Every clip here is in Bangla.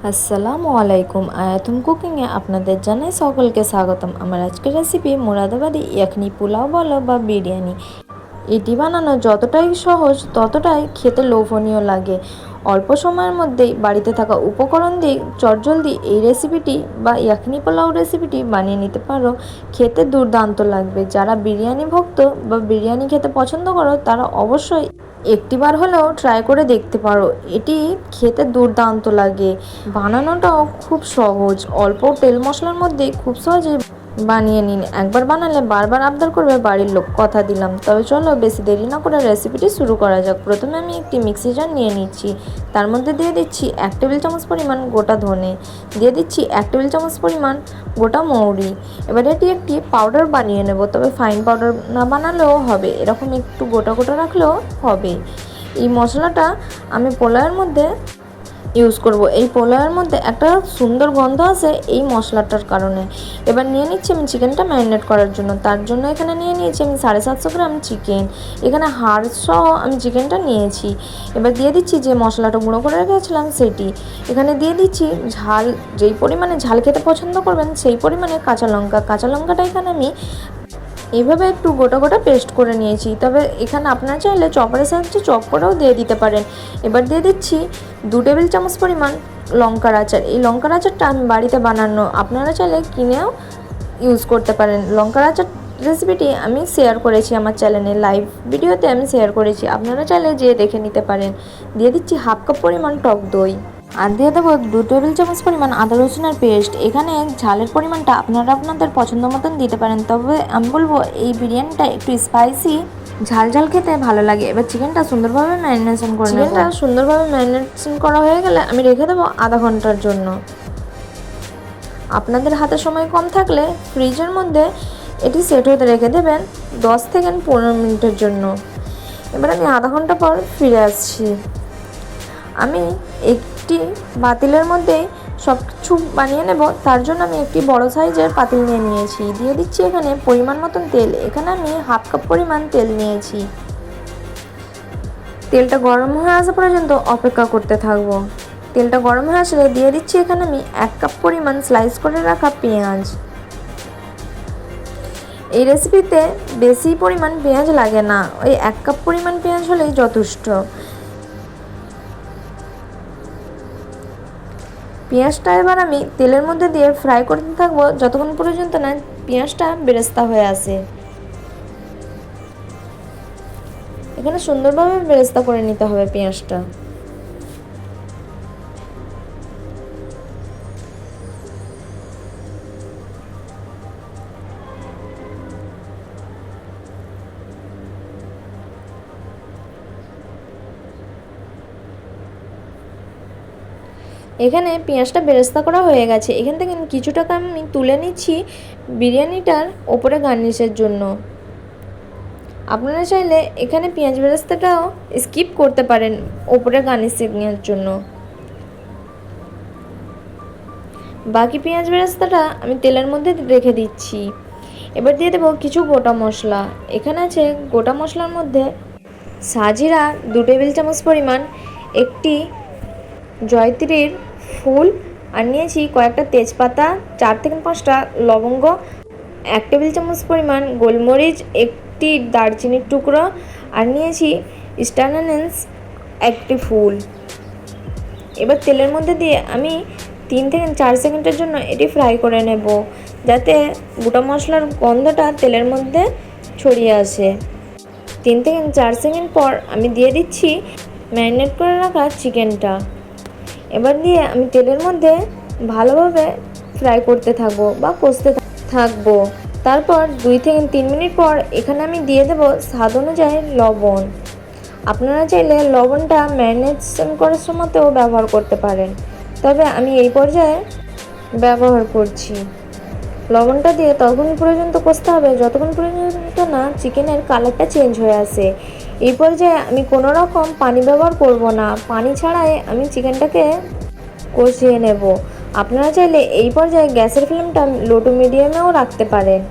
আসসালামু আলাইকুম। আয়াত হোম কুকিংয়ে আপনাদের জানাই সকলকে স্বাগতম। আমার আজকের রেসিপি মুরাদাবাদি ইয়াখনি পোলাও বলো বা বিরিয়ানি। এটি বানানো যতটাই সহজ ততটাই খেতে লোভনীয় লাগে। অল্প সময়ের মধ্যেই বাড়িতে থাকা উপকরণ দিয়ে চটজলদি এই রেসিপিটি বা ইয়াখনি পোলাও রেসিপিটি বানিয়ে নিতে পারো। খেতে দুর্দান্ত লাগবে। যারা বিরিয়ানি ভক্ত বা বিরিয়ানি খেতে পছন্দ করো তারা অবশ্যই একটিবার হলেও ট্রাই করে দেখতে পারো। এটি খেতে দুর্দান্ত লাগে, বানানোটাও খুব সহজ। অল্প তেল মশলার মধ্যে খুব সহজে বানিয়ে নিন। একবার বানালে বারবার আবদার করবে বাড়ির লোক, কথা দিলাম। তবে চলো বেশি দেরি না করে রেসিপিটি শুরু করা যাক। প্রথমে আমি একটি মিক্সি জার নিয়ে নিচ্ছি। তার মধ্যে দিয়ে দিচ্ছি 1 টেবিল চামচ পরিমাণ গোটা ধনে, দিয়ে দিচ্ছি 1 টেবিল চামচ পরিমাণ গোটা মৌরি। এবার এটি একটি পাউডার বানিয়ে নেব, তবে ফাইন পাউডার না বানালেও হবে, এরকম একটু গোটা গোটা রাখলেও হবে। এই মশলাটা আমি পোলাওয়ের মধ্যে ইউজ করব। এই পোলাওয়ের মধ্যে একটা সুন্দর গন্ধ আসে এই মশলাটার কারণে। এবার নিয়ে নিচ্ছি আমি চিকেনটা ম্যারিনেট করার জন্য। তার জন্য এখানে নিয়ে নিয়েছি আমি 750 গ্রাম চিকেন। এখানে হাড় সহ আমি চিকেনটা নিয়েছি। এবার দিয়ে দিচ্ছি যে মশলাটা গুঁড়ো করে রেখেছিলাম সেটি। এখানে দিয়ে দিচ্ছি ঝাল, যেই পরিমাণে ঝাল খেতে পছন্দ করবেন সেই পরিমাণে কাঁচা লঙ্কা। কাঁচা লঙ্কাটা এখানে আমি এইভাবে একটু গোটা গোটা পেস্ট করে নিয়েছি, তবে এখানে আপনারা চাইলে চপারের সাহায্যে চপ করেও দিয়ে দিতে পারেন। এবার দিয়ে দিচ্ছি 2 টেবিল চামচ পরিমাণ লঙ্কার আচার। এই লঙ্কার আচারটা আমি বাড়িতে বানানো, আপনারা চাইলে কিনেও ইউজ করতে পারেন। লঙ্কার আচার রেসিপিটি আমি শেয়ার করেছি আমার চ্যানেলে, লাইভ ভিডিওতে আমি শেয়ার করেছি, আপনারা চাইলে যেয়ে দেখে নিতে পারেন। দিয়ে দিচ্ছি 1/2 কাপ পরিমাণ টক দই, আর দিয়ে দেবো 2 টেবিল চামচ পরিমাণ আদা রসুনের পেস্ট। এখানে ঝালের পরিমাণটা আপনারা আপনাদের পছন্দ মতন দিতে পারেন, তবে আমি বলবো এই বিরিয়ানিটা একটু স্পাইসি ঝাল ঝাল খেতে ভালো লাগে। এবার চিকেনটা সুন্দরভাবে ম্যারিনেশন করে নেব। চিকেনটা সুন্দরভাবে ম্যারিনেশন করা হয়ে গেলে আমি রেখে দেবো আধা ঘন্টার জন্য। আপনাদের হাতে সময় কম থাকলে ফ্রিজের মধ্যে এটি সেট হতে রেখে দেবেন 10 থেকে 15 মিনিটের জন্য। এবার আমি আধা ঘন্টা পর ফিরে আসছি। আমি একটি পাতিলের মধ্যে সব কিছু বানিয়ে নেব, তার জন্য আমি একটি বড় সাইজের পাতিল নিয়ে নিয়েছি। দিয়ে দিচ্ছি এখানে পরিমাণ মতন তেল। এখানে আমি 1/2 কাপ পরিমাণ তেল নিয়েছি। তেলটা গরম হয়ে আসা পর্যন্ত অপেক্ষা করতে থাকবো। তেলটা গরম হয়ে আসলে দিয়ে দিচ্ছি এখানে আমি 1 কাপ পরিমাণ স্লাইস করে রাখা পেঁয়াজ। এই রেসিপিতে বেশি পরিমাণ পেঁয়াজ লাগে না, ওই 1 কাপ পরিমাণ পেঁয়াজ হলেই যথেষ্ট। পেঁয়াজটা এবার আমি তেলের মধ্যে দিয়ে ফ্রাই করতে থাকবো যতক্ষণ পর্যন্ত না পেঁয়াজটা বেরেস্তা হয়ে আসে। এখানে সুন্দরভাবে বেরেস্তা করে নিতে হবে পেঁয়াজটা। এখানে পেঁয়াজটা বেরেস্তা করা হয়ে গেছে। এখান থেকে কিছু টাকা আমি তুলে নিচ্ছি বিরিয়ানিটার ওপরে গার্নিশের জন্য। আপনারা চাইলে এখানে পেঁয়াজ বেরেস্তাটাও স্কিপ করতে পারেন ওপরে গার্নিশিংয়ের জন্য। বাকি পেঁয়াজ বেরেস্তাটা আমি তেলের মধ্যে রেখে দিচ্ছি। এবার দিয়ে দেবো কিছু গোটা মশলা। এখানে আছে গোটা মশলার মধ্যে সাজিরা 2 টেবিল চামচ পরিমাণ, একটি জয়ত্রীর ফুল, আর নিয়েছি কয়েকটা তেজপাতা, 4 থেকে 5টা লবঙ্গ, 1 টেবিল চামচ পরিমাণ গোলমরিচ, একটি দারচিনির টুকরো, আর নিয়েছি স্টার অ্যানিস একটি ফুল। এবার তেলের মধ্যে দিয়ে আমি 3 থেকে 4 সেকেন্ডের জন্য এটি ফ্রাই করে নেব, যাতে গোটা মশলার গন্ধটা তেলের মধ্যে ছড়িয়ে আসে। 3 থেকে 4 সেকেন্ড পর আমি দিয়ে দিচ্ছি ম্যারিনেট করে রাখা চিকেনটা। এবার দিয়ে আমি তেলের মধ্যে ভালোভাবে ফ্রাই করতে থাকবো বা কষতে থাকবো। তারপর 2 থেকে 3 মিনিট পর এখানে আমি দিয়ে দেবো স্বাদ অনুযায়ী লবণ। আপনারা চাইলে লবণটা ম্যারিনেশন করার সময়তেও ব্যবহার করতে পারেন, তবে আমি এই পর্যায়ে ব্যবহার করছি। লবণটা দিয়ে ততক্ষণ পর্যন্ত কষতে হবে যতক্ষণ পর্যন্ত না চিকেনের কালারটা চেঞ্জ হয়ে আসে। এই পর্যায়ে আমি কোনো রকম পানি ব্যবহার করব না, পানি ছাড়াই আমি চিকেনটাকে কষিয়ে নেব। আপনারা চাইলে এই পর্যায়ে গ্যাসের ফ্লেমটা লো টু মিডিয়ামেও রাখতে পারেন।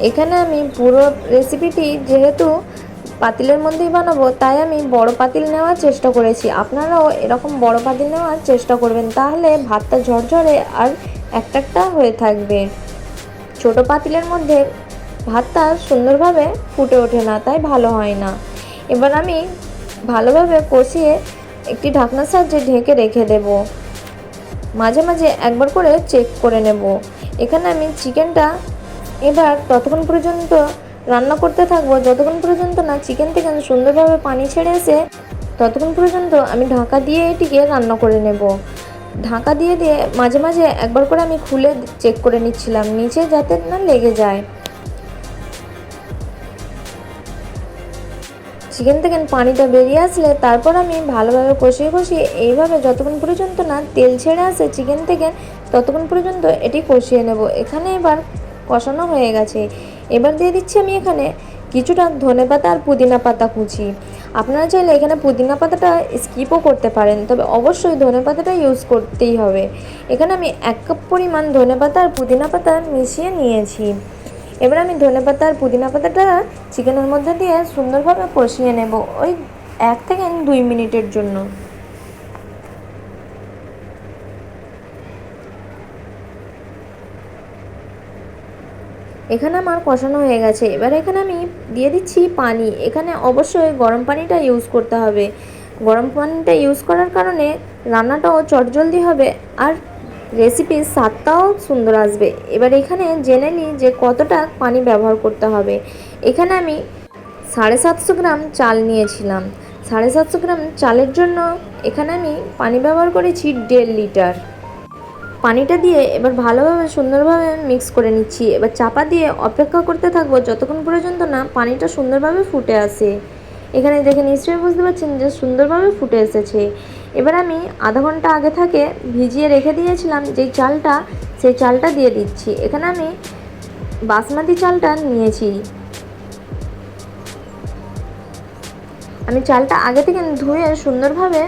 এখানে আমি পুরো রেসিপিটি যেহেতু পাতিলের মধ্যেই বানাবো, তাই আমি বড় পাতিল নেওয়ার চেষ্টা করেছি। আপনারাও এরকম বড় পাতিল নেওয়ার চেষ্টা করবেন, তাহলে ভাতটা ঝরঝরে আর একটা একটা হয়ে থাকবে। ছোট পাতিলের মধ্যে ভাতটা সুন্দরভাবে ফুটে ওঠে না, তাই ভালো হয় না। এবার আমি ভালোভাবে কষিয়ে একটি ঢাকনার সাহায্যে ঢেকে রেখে দেব। মাঝে মাঝে একবার করে চেক করে নেব। এখানে আমি চিকেনটা এবার ততক্ষণ পর্যন্ত রান্না করতে থাকবো যতক্ষণ পর্যন্ত না চিকেন থেকে সুন্দরভাবে পানি ছেড়ে আসে, ততক্ষণ পর্যন্ত আমি ঢাকা দিয়ে এটিকে রান্না করে নেব। ঢাকা দিয়ে দিয়ে মাঝে মাঝে একবার করে আমি খুলে চেক করে নিচ্ছিলাম নিচে যাতে না লেগে যায়। চিকেন থেকে পানিটা বেরিয়ে আসলে তারপর আমি ভালোভাবে কষিয়ে কষিয়ে এইভাবে যতক্ষণ পর্যন্ত না তেল ছেড়ে আসে চিকেন থেকে ততক্ষণ পর্যন্ত এটি কষিয়ে নেব। এখানে এবার কষানো হয়ে গেছে। এবার দিয়ে দিচ্ছি আমি এখানে কিছুটা ধনেপাতা আর পুদিনা পাতা কুচি। আপনারা চাইলে এখানে পুদিনা পাতাটা স্কিপও করতে পারেন, তবে অবশ্যই ধনেপাতাটা ইউজ করতেই হবে। এখানে আমি 1 কাপ পরিমাণ ধনেপাতা আর পুদিনা পাতা মিশিয়ে নিয়েছি। এবার আমি ধনেপাতা আর পুদিনা পাতাটা চিকেনের মধ্যে দিয়ে সুন্দরভাবে কষিয়ে নেব ওই 1 থেকে 2 মিনিটের জন্য। এখানে আমার কষানো হয়ে গেছে। এবার এখানে আমি দিয়ে দিচ্ছি পানি। এখানে অবশ্যই গরম পানিটা ইউজ করতে হবে। গরম পানিটা ইউজ করার কারণে রান্নাটাও চটজলদি হবে আর রেসিপির স্বাদটাও সুন্দর আসবে। এবার এখানে জেনে নিই যে কতটা পানি ব্যবহার করতে হবে। এখানে আমি 750 গ্রাম চাল নিয়েছিলাম। 750 গ্রাম চালের জন্য এখানে আমি পানি ব্যবহার করেছি 1.5 লিটার। পানিটা দিয়ে এবার ভালোভাবে সুন্দরভাবে মিক্স করে নিচ্ছি। এবার চাপা দিয়ে অপেক্ষা করতে থাকবো যতক্ষণ পর্যন্ত না পানিটা সুন্দরভাবে ফুটে আসে। এখানে দেখে নিশ্চয়ই বুঝতে পারছেন যে সুন্দরভাবে ফুটে এসেছে। এবার আমি আধা ঘন্টা আগে থেকে ভিজিয়ে রেখে দিয়েছিলাম যেই চালটা, সেই চালটা দিয়ে দিচ্ছি। এখানে আমি বাসমতি চালটা নিয়েছি। আমি চালটা আগে থেকে ধুয়ে সুন্দরভাবে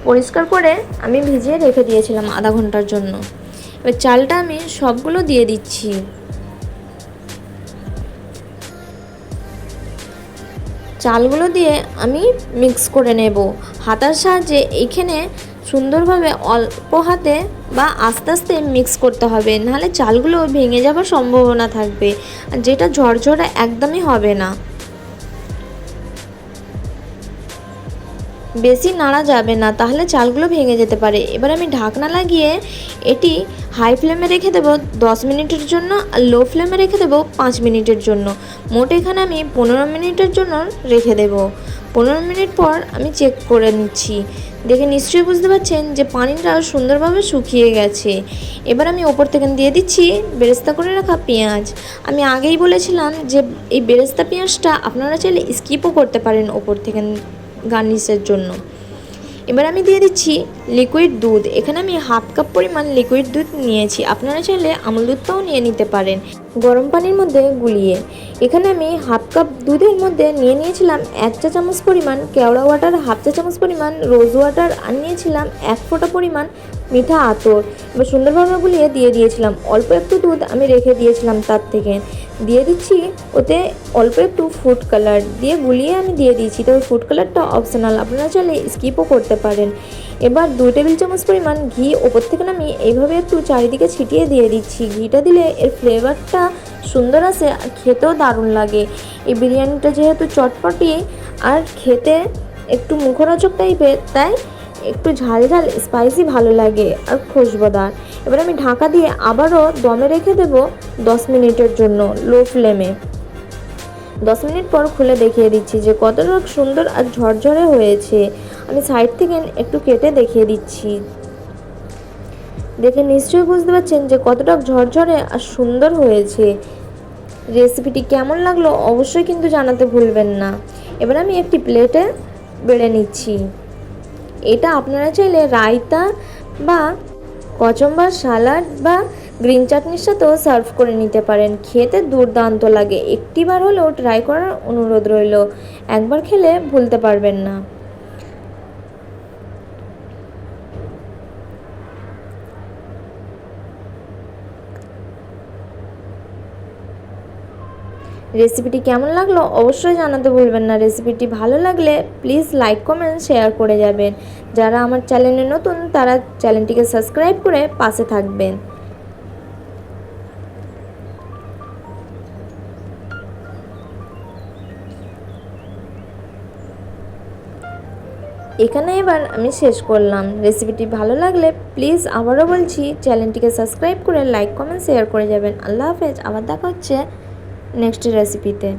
পরিষ্কার করে আমি ভিজিয়ে রেখে দিয়েছিলাম আধা ঘন্টার জন্য। এবার চালটা আমি সবগুলো দিয়ে দিচ্ছি। চালগুলো দিয়ে আমি মিক্স করে নেব হাতার সাহায্যে। এইখানে সুন্দরভাবে অল্প হাতে বা আস্তে আস্তে মিক্স করতে হবে, নাহলে চালগুলো ভেঙে যাওয়ার সম্ভাবনা থাকবে আর যেটা ঝরঝরে একদমই হবে না। বেশি নাড়া যাবে না, তাহলে চালগুলো ভেঙে যেতে পারে। এবার আমি ঢাকনা লাগিয়ে এটি হাই ফ্লেমে রেখে দেবো 10 মিনিটের জন্য আর লো ফ্লেমে রেখে দেবো 5 মিনিটের জন্য। মোট এখানে আমি 15 মিনিটের জন্য রেখে দেব। 15 মিনিট পর আমি চেক করে নিচ্ছি। দেখে নিশ্চয়ই বুঝতে পারছেন যে পানিটা সুন্দরভাবে শুকিয়ে গেছে। এবার আমি ওপর থেকে দিয়ে দিচ্ছি বেরেস্তা করে রাখা পেঁয়াজ। আমি আগেই বলেছিলাম যে এই বেরেস্তা পেঁয়াজটা আপনারা চাইলে স্কিপও করতে পারেন ওপর থেকে গার্নিশের জন্য। এবার আমি দিয়ে দিচ্ছি লিকুইড দুধ। এখানে আমি 1/2 কাপ পরিমাণ লিকুইড দুধ নিয়েছি। আপনারা চাইলে আমুল দুধটাও নিয়ে নিতে পারেন গরম পানির মধ্যে গুলিয়ে। এখানে আমি 1/2 কাপ দুধের মধ্যে নিয়েছিলাম 1 চা চামচ পরিমাণ কেওড়া ওয়াটার, 1/2 চা চামচ পরিমাণ রোজ ওয়াটার আর নিয়েছিলাম 1 ফোঁটা পরিমাণ মিঠা আতর। এবার সুন্দরভাবে গুলিয়ে দিয়ে দিয়েছিলাম। অল্প একটু দুধ আমি রেখে দিয়েছিলাম, তার থেকে দিয়ে দিচ্ছি ওতে অল্প একটু ফুড কালার দিয়ে গুলিয়ে আমি দিয়ে দিয়েছি। তবে ফুড কালারটা অপশনাল, আপনারা চাইলে স্কিপও করতে পারেন। এবার 2 টেবিল চামচ পরিমাণ ঘি ওপর থেকে আমি এইভাবে একটু চারিদিকে ছিটিয়ে দিয়ে দিচ্ছি। ঘিটা দিলে এর ফ্লেভারটা সুন্দর আসে আর খেতেও দারুণ লাগে। এই বিরিয়ানিটা যেহেতু চটপটি আর খেতে একটু মুখরোচক টাইপের, তাই একটু ঝাল ঝাল স্পাইসি ভালো লাগে আর খুশবুদার। এবার আমি ঢাকা দিয়ে আবারও দমে রেখে দেব 10 মিনিটের জন্য লো ফ্লেমে। 10 মিনিট পর খুলে দেখিয়ে দিচ্ছি যে কতটা সুন্দর আর ঝরঝরে হয়েছে। আমি সাইড থেকে একটু কেটে দেখিয়ে দিচ্ছি। দেখে নিশ্চয়ই বুঝতে পারছেন যে কতটা ঝরঝরে আর সুন্দর হয়েছে। রেসিপিটি কেমন লাগলো অবশ্যই কিন্তু জানাতে ভুলবেন না। এবার আমি একটি প্লেটে বেড়ে নিচ্ছি। এটা আপনারা চাইলে রায়তা বা কচুম্বর, সালাড বা গ্রিন চাটনির সাথেও সার্ভ করে নিতে পারেন। খেতে দুর্দান্ত লাগে। একটিবার হলেও ট্রাই করার অনুরোধ রইল। একবার খেলে ভুলতে পারবেন না। রেসিপিটি কেমন লাগলো অবশ্যই জানাতে ভুলবেন না। রেসিপিটি ভালো লাগলে প্লিজ লাইক কমেন্ট শেয়ার করে যাবেন। যারা আমার চ্যানেলে নতুন তারা চ্যানেলটিকে সাবস্ক্রাইব করে পাশে থাকবেন। এখানে এবার আমি শেষ করলাম। রেসিপিটি ভালো লাগলে প্লিজ আবারও বলছি চ্যানেলটিকে সাবস্ক্রাইব করে লাইক কমেন্ট শেয়ার করে যাবেন। আল্লাহ হাফেজ, আবার দেখা হচ্ছে নেক্সট রেসিপিতে।